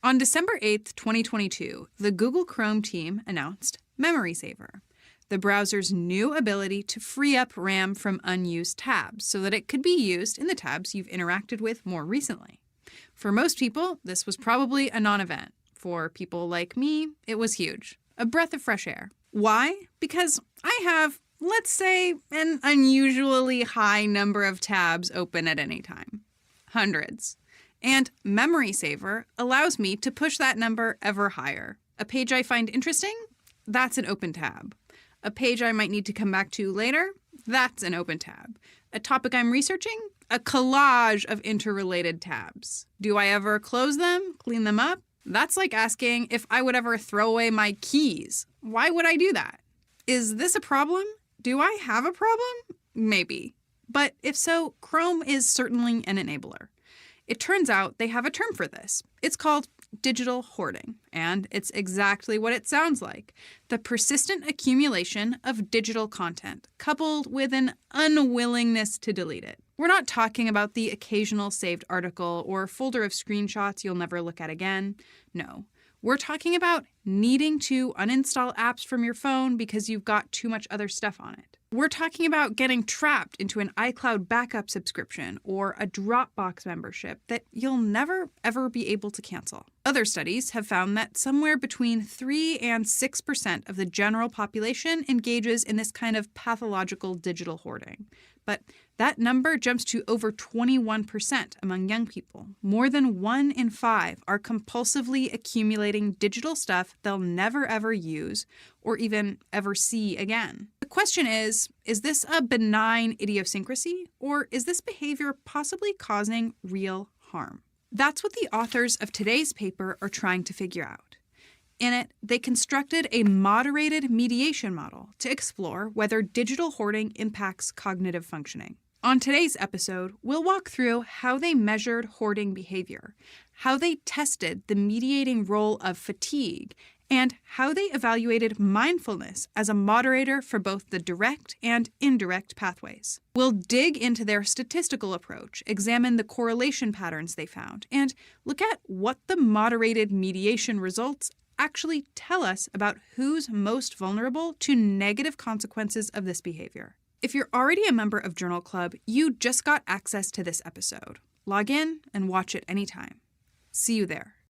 On December 8th, 2022, the Google Chrome team announced Memory Saver, the browser's new ability to free up RAM from unused tabs so that it could be used in the tabs you've interacted with more recently. For most people, this was probably a non-event. For people like me, it was huge. A breath of fresh air. Why? Because I have, let's say, an unusually high number of tabs open at any time. Hundreds. And Memory Saver allows me to push that number ever higher. A page I find interesting? That's an open tab. A page I might need to come back to later? That's an open tab. A topic I'm researching? A collage of interrelated tabs. Do I ever close them? Clean them up? That's like asking if I would ever throw away my keys. Why would I do that? Is this a problem? Do I have a problem? Maybe. But if so, Chrome is certainly an enabler. It turns out they have a term for this. It's called digital hoarding, and it's exactly what it sounds like: the persistent accumulation of digital content, coupled with an unwillingness to delete it. We're not talking about the occasional saved article or folder of screenshots you'll never look at again. No. We're talking about needing to uninstall apps from your phone because you've got too much other stuff on it. We're talking about getting trapped into an iCloud backup subscription or a Dropbox membership that you'll never, ever be able to cancel. Other studies have found that somewhere between 3 and 6% of the general population engages in this kind of pathological digital hoarding. But that number jumps to over 21% among young people. More than 1 in 5 are compulsively accumulating digital stuff they'll never ever use or even ever see again. The question is this a benign idiosyncrasy, or is this behavior possibly causing real harm? That's what the authors of today's paper are trying to figure out. In it, they constructed a moderated mediation model to explore whether digital hoarding impacts cognitive functioning. On today's episode, we'll walk through how they measured hoarding behavior, how they tested the mediating role of fatigue, and how they evaluated mindfulness as a moderator for both the direct and indirect pathways. We'll dig into their statistical approach, examine the correlation patterns they found, and look at what the moderated mediation results actually tell us about who's most vulnerable to negative consequences of this behavior. If you're already a member of Journal Club, you just got access to this episode. Log in and watch it anytime. See you there.